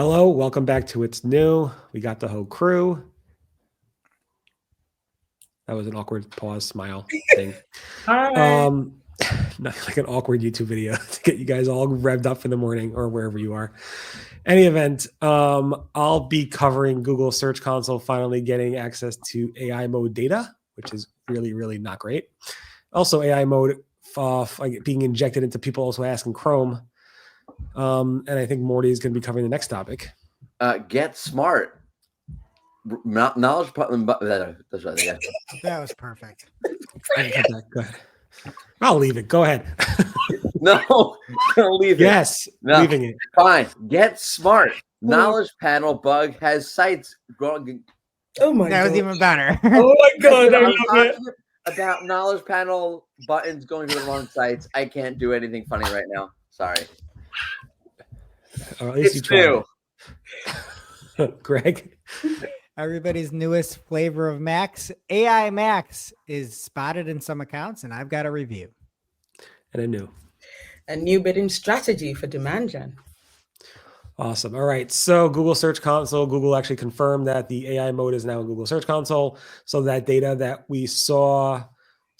Hello, welcome back to It's New. We got the whole crew. That was an awkward pause smile thing. Hi. Like an awkward YouTube video to get you guys all revved up in the morning or wherever you are. Any event, I'll be covering Google Search Console finally getting access to AI mode data, which is really, really not great. Also, AI mode being injected into people also asking Chrome. And I think Mordy is going to be covering the next topic. Get smart. Knowledge. That's right. Yeah. That was perfect. Go ahead. I'll leave it. Go ahead. No, don't leave it. Yes, no. leaving it. Fine. Get smart. Knowledge panel bug has sites growing. Oh my That god. was even better. Oh my god. I I'm love it. talking about knowledge panel buttons going to the wrong sites. I can't do anything funny right now. Sorry. Or at least It's you tried. Greg? Everybody's newest flavor of Max, AI Max, is spotted in some accounts, and I've got a review. And I knew. A new bidding strategy for demand gen. Awesome. All right. So Google Search Console, Google actually confirmed that the AI mode is now in Google Search Console. So that data that we saw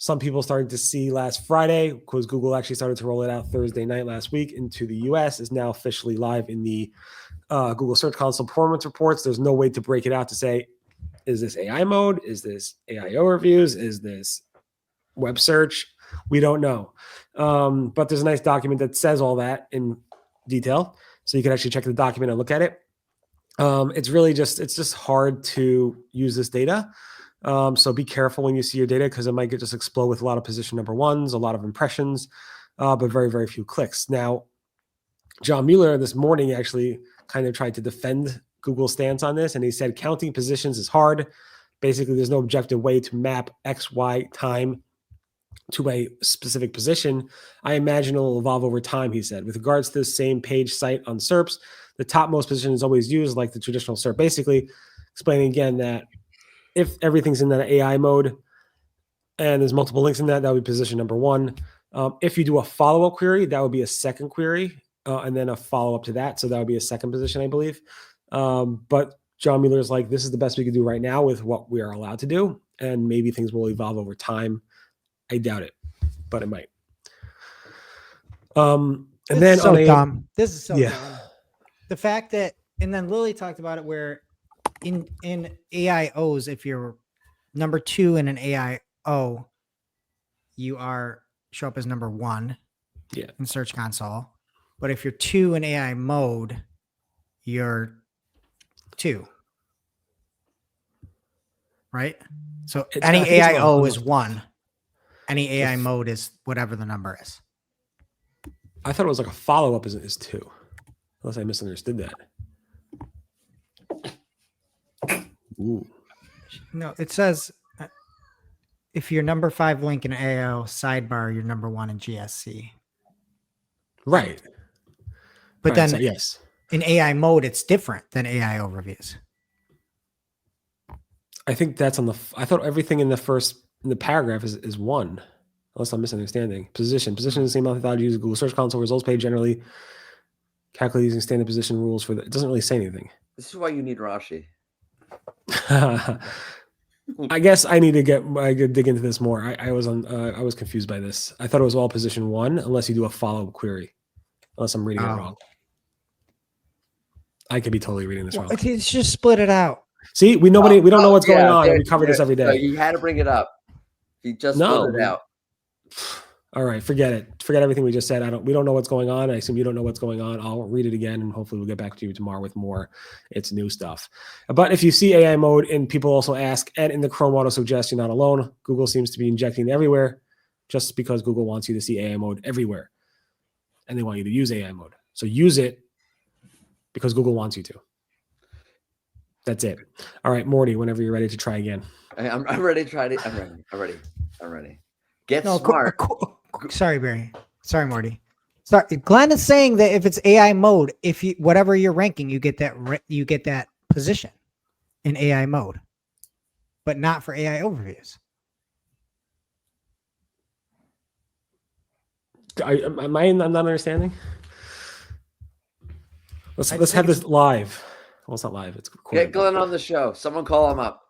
some people starting to see last Friday, because Google actually started to roll it out Thursday night last week into the US, is now officially live in the Google Search Console performance reports. There's no way to break it out to say, is this AI mode? Is this AI overviews? Is this web search? We don't know. But there's a nice document that says all that in detail. So you can actually check the document and look at it. It's just hard to use this data. So be careful when you see your data because it might just explode with a lot of position number ones, a lot of impressions, but very, very few clicks. Now, John Mueller this morning actually kind of tried to defend Google's stance on this. And he said, counting positions is hard. Basically, there's no objective way to map X, Y time to a specific position. I imagine it'll evolve over time, he said. With regards to the same page site on SERPs, the topmost position is always used like the traditional SERP. Basically, explaining again that if everything's in that AI mode and there's multiple links in that, that would be position number one. If you do a follow-up query, that would be a second query and then a follow-up to that. So that would be a second position, I believe. But John Mueller is like, this is the best we can do right now with what we are allowed to do. And maybe things will evolve over time. I doubt it, but it might. And This then is so dumb. This is so dumb. The fact that, and then Lily talked about it where in AIOs, if you're number 2 in an AIO, you show up as number 1 in Search Console. But if you're 2 in AI mode, you're 2. Right? So any AIO is 1. Any AI mode is whatever the number is. I thought it was like a follow-up is 2. Unless I misunderstood that. Ooh. No, it says if you're number 5 link in AO sidebar, you're number 1 in GSC. Right. But then so yes, in AI mode, it's different than AI overviews. I think that's on the. I thought everything in the paragraph is 1. Unless I'm misunderstanding. Position is the same methodology used in Google Search Console results page generally calculate using standard position rules for it doesn't really say anything. This is why you need Rashi. I guess I need to dig into this more. I was confused by this. I thought it was all position 1 unless you do a follow-up query. Unless I'm reading it wrong. I could be totally reading this wrong. It's just split it out. See, we don't know what's going on. And we cover this every day. So you had to bring it up. He just split it out. All right, forget it. Forget everything we just said. We don't know what's going on. I assume you don't know what's going on. I'll read it again, and hopefully we'll get back to you tomorrow with more. It's new stuff. But if you see AI mode, and people also ask, and in the Chrome auto suggest you're not alone, Google seems to be injecting everywhere just because Google wants you to see AI mode everywhere. And they want you to use AI mode. So use it because Google wants you to. That's it. All right, Morty, whenever you're ready to try again. I'm ready to try it. I'm ready. Get smart. Sorry, Barry. Sorry, Morty. Sorry. Glenn is saying that if it's AI mode, if you whatever you're ranking, you get that position in AI mode, but not for AI overviews. I'm not understanding. Let's just have think this live. Well, it's not live. It's recorded. Get Glenn on the show. Someone call him up.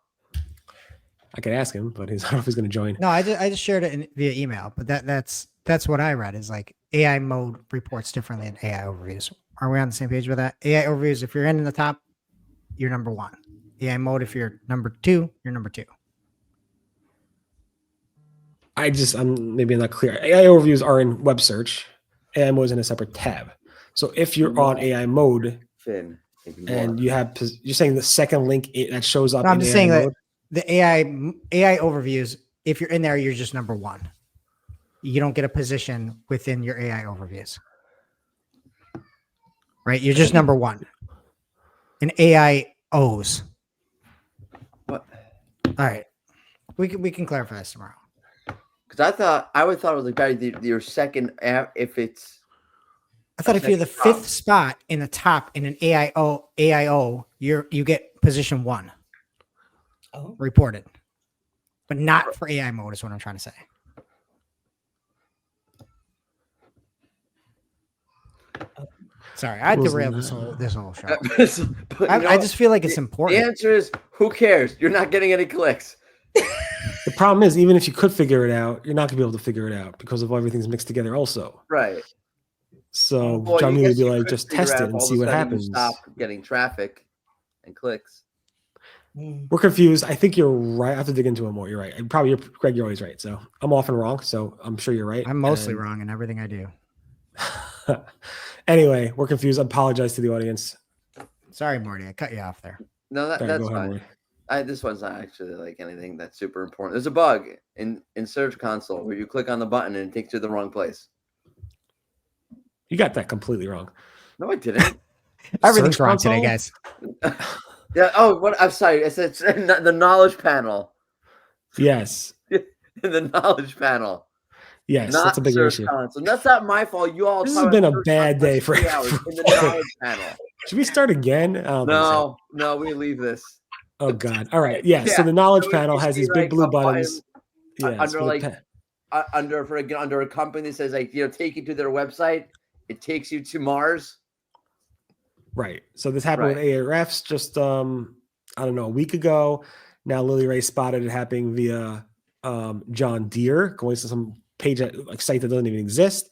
I could ask him, but I don't know if he's going to join. No, I just shared it via email, but that's what I read is like AI mode reports differently than AI overviews. Are we on the same page with that? AI overviews, if you're in the top, you're number one. AI mode, if you're number two, you're number two. I'm maybe not clear. AI overviews are in web search. AI mode is in a separate tab. So if you're on AI mode Finn. and you're saying the second link that shows up No, I'm in just AI saying mode? that the AI overviews, if you're in there, you're just number one. You don't get a position within your AI overviews. Right? You're just number one. In AI O's. What? All right. We can clarify this tomorrow. Because I would thought it was like Barry, your second app if it's. I thought if you're the fifth spot in the top in an AIO, you get position one. Oh. Reported. But not for AI mode is what I'm trying to say. Sorry, I derailed this whole show. I just feel like it's important. The answer is who cares? You're not getting any clicks. The problem is, even if you could figure it out, you're not going to be able to figure it out because of everything's mixed together also. Right. So John would be like, just test it and see what happens. Stop getting traffic and clicks. We're confused. I think you're right. I have to dig into it more. You're right. And probably, Greg, you're always right. So I'm often wrong. So I'm sure you're right. I'm mostly wrong in everything I do. Anyway, we're confused. I apologize to the audience. Sorry, Morty. I cut you off there. No, that's fine. This one's not actually like anything that's super important. There's a bug in Search Console where you click on the button and it takes you to the wrong place. You got that completely wrong. No, I didn't. Everything's wrong today, guys. Yeah. Oh, what? I'm sorry. It's the knowledge panel. Yes. The knowledge panel. Yes, that's a big issue. So that's not my fault. You all. This has been a bad day for hours in the knowledge panel. Should we start again? No, we leave this. Oh God! All right, yeah. So the knowledge panel has these big blue buttons. Under a company that says like take you to their website. It takes you to Mars. Right. So this happened with ARFs just I don't know, a week ago. Now Lily Ray spotted it happening via John Deere, going to some page site that doesn't even exist.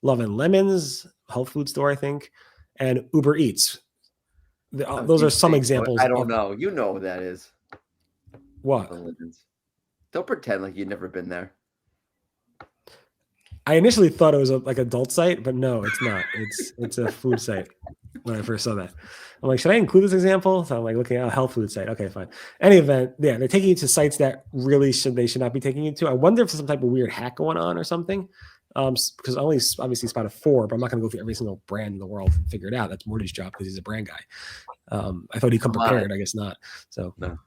Love and Lemons, health food store, I think, and Uber Eats. Those are some examples. I don't know. You know what that is. What? Don't pretend like you've never been there. I initially thought it was like adult site, but no, it's not. It's a food site. When I first saw that, I'm like, should I include this example? So I'm like looking at a health food site. Okay, fine. Any event, yeah, they're taking you to sites that really should not be taking you to. I wonder if there's some type of weird hack going on or something. Because I only obviously spotted 4, but I'm not going to go through every single brand in the world and figure it out. That's Mordy's job because he's a brand guy. I thought he'd come prepared. I guess not. So no,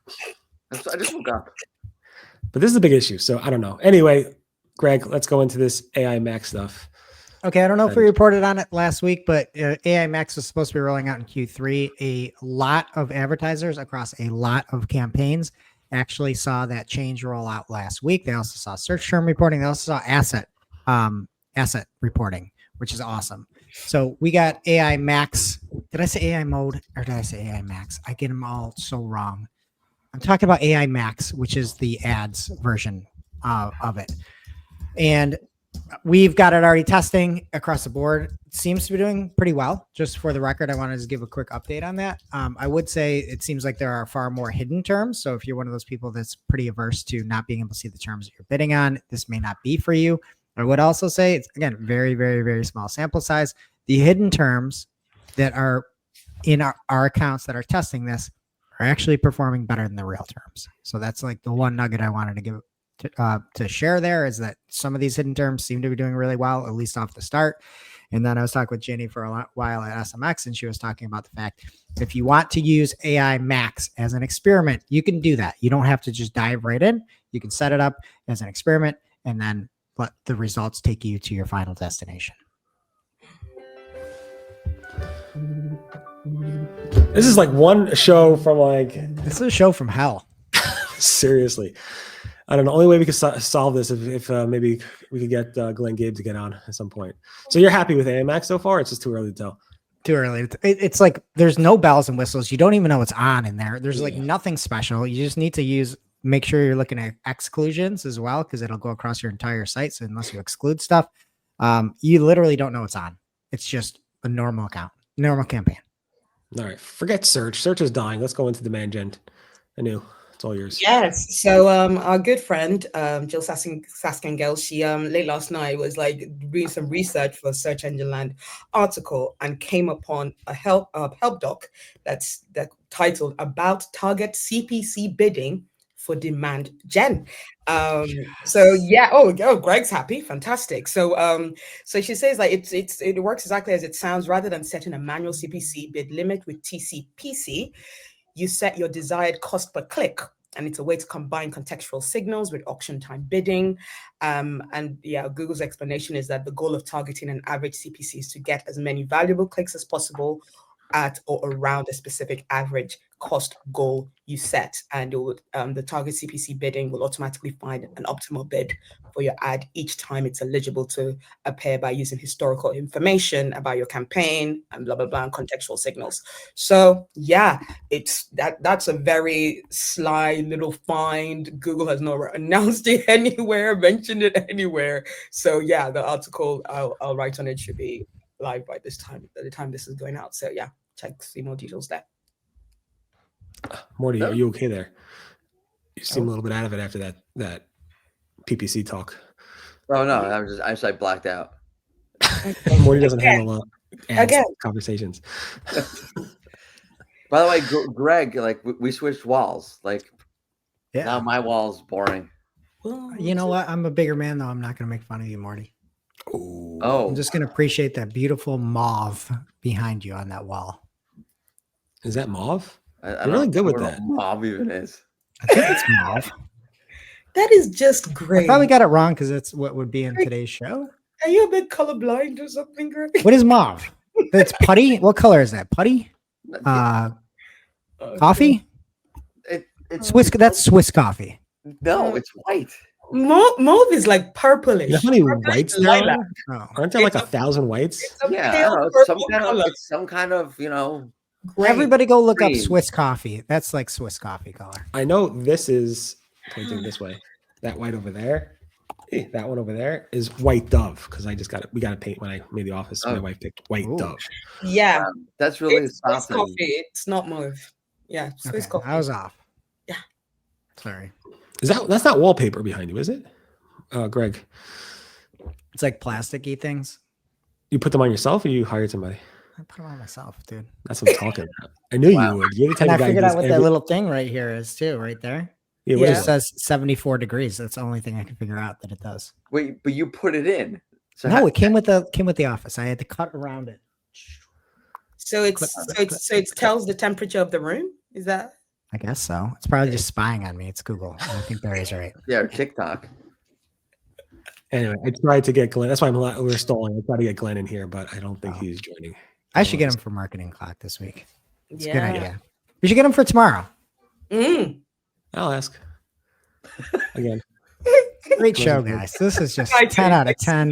I just woke up. But this is a big issue. So I don't know. Anyway, Greg, let's go into this AI Max stuff. Okay, I don't know if we reported on it last week, but AI Max was supposed to be rolling out in Q3. A lot of advertisers across a lot of campaigns actually saw that change roll out last week. They also saw search term reporting. They also saw asset reporting, which is awesome. So we got AI Max. Did I say AI mode or did I say AI Max? I get them all so wrong. I'm talking about AI Max, which is the ads version of it. And we've got it already testing across the board. It seems to be doing pretty well. Just for the record, I wanted to give a quick update on that. I would say it seems like there are far more hidden terms. So if you're one of those people that's pretty averse to not being able to see the terms that you're bidding on, this may not be for you. I would also say it's, again, very, very, very small sample size. The hidden terms that are in our accounts that are testing this are actually performing better than the real terms. So that's like the one nugget I wanted to give to share there, is that some of these hidden terms seem to be doing really well, at least off the start. And then I was talking with Jenny for a while at SMX, and she was talking about the fact if you want to use AI Max as an experiment, you can do that. You don't have to just dive right in. You can set it up as an experiment and then let the results take you to your final destination. This is like one show from like... This is a show from hell. Seriously. I don't know. Only way we could solve this if maybe we could get Glenn Gabe to get on at some point. So you're happy with AI Max so far? It's just too early to tell. Too early. It's like there's no bells and whistles. You don't even know what's on in there. There's like Yeah. nothing special. You just need to make sure you're looking at exclusions as well, because it'll go across your entire site. So unless you exclude stuff, you literally don't know what's on. It's just a normal account, normal campaign. All right. Forget search. Search is dying. Let's go into demand gen. Anu, it's all yours. Yes. So our good friend Jill Saskengel, she late last night was like doing some research for Search Engine Land article and came upon a help doc that's titled "About Target CPC Bidding for Demand Gen." So yeah, Greg's happy, fantastic. So so she says like it works exactly as it sounds. Rather than setting a manual CPC bid limit with TCPC, you set your desired cost per click, and it's a way to combine contextual signals with auction time bidding. And yeah, Google's explanation is that the goal of targeting an average CPC is to get as many valuable clicks as possible at or around a specific average cost goal you set, and it would, the target CPC bidding will automatically find an optimal bid for your ad each time it's eligible to appear by using historical information about your campaign and blah blah blah and contextual signals. So yeah, it's that's a very sly little find. Google has not announced it anywhere, mentioned it anywhere. So yeah, the article I'll write on it should be live by this time, at the time this is going out. So yeah, see more details there. Mordy, are you okay there? You seem a little bit out of it after that PPC talk. Oh no, I just blacked out. Mordy doesn't handle ads conversations. By the way, Greg, like we switched walls. Like now my wall's boring. Well, you know what? I'm a bigger man though. I'm not going to make fun of you, Morty. Oh, I'm just going to appreciate that beautiful mauve behind you on that wall. Is that mauve? I'm really good with that. Mauve even is. I think it's mauve. That is just great. I probably got it wrong because that's what would be in today's show. Are you a bit colorblind or something, Greg? What is mauve? That's putty. What color is that? Putty? Coffee? It's Swiss. That's Swiss coffee. No, it's white. Mauve is like purplish. You know how many whites there are? Oh. Aren't there like 1,000 whites? Yeah, I don't know. It's some kind of, you know. Everybody go look up green. Swiss coffee. That's like Swiss coffee color. I know this is pointing this way. That white over there. That one over there is white dove because we got to paint when I made the office. So my wife picked white dove. Yeah, that's really it's Swiss coffee. It's not mauve. Yeah, Swiss coffee. I was off. Yeah, sorry. That's not wallpaper behind you, is it, Greg? It's like plasticky things. You put them on yourself, or you hired somebody? I put them on myself, dude. That's what I'm talking about. I knew you would. You're the type and of guy I figured out what that little thing right here is too, right there. Yeah, it just says 74 degrees. That's the only thing I can figure out that it does. Wait, but you put it in. So no, it came with the office. I had to cut around it. So it tells the temperature of the room. Is that? I guess so. It's probably just spying on me. It's Google. I think Barry's right. Yeah, or TikTok. Anyway, I tried to get Glenn. That's why we're stalling. I tried to get Glenn in here, but I don't think he's joining. I should get him for Marketing Clock this week. It's a good Yeah. idea. We should get him for tomorrow. I'll ask. Again. Great show, guys. This is just 10 out of 10.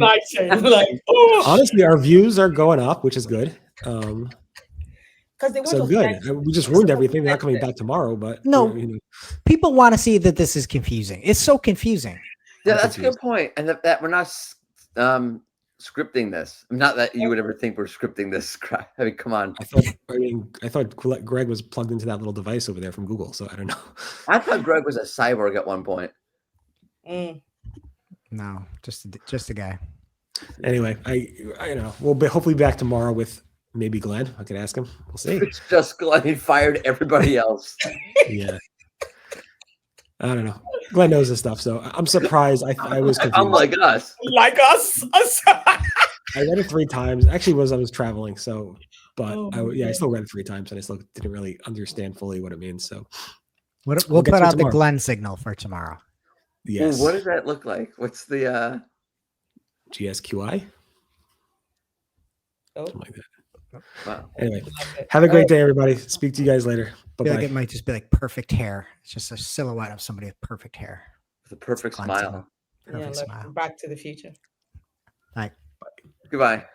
Honestly, our views are going up, which is good. Because they want So good. We just ruined everything. They're not coming back tomorrow, but No. People want to see that this is confusing. It's so confusing. Yeah, that's a good point. And that we're not scripting this. Not that you would ever think we're scripting this crap. I mean, come on. I thought Greg was plugged into that little device over there from Google, so I don't know. I thought Greg was a cyborg at one point. No, just a guy. Anyway, I know we'll be hopefully back tomorrow with maybe Glenn. I could ask him. We'll see. It's just Glenn. He fired everybody else. Yeah. I don't know. Glenn knows this stuff, so I'm surprised. I was confused. Unlike us. Like us. I read it 3 times. Actually, I was traveling, so I still read it 3 times, and I still didn't really understand fully what it means. So we'll put out the Glenn signal for tomorrow. Yes. Well, what does that look like? What's the GSQI? Something like that. Wow. Anyway, have a great day, everybody. Speak to you guys later. Bye-bye. Like it might just be like perfect hair. It's just a silhouette of somebody with perfect hair. The perfect smile. Perfect smile. Back to the Future. Bye. Goodbye.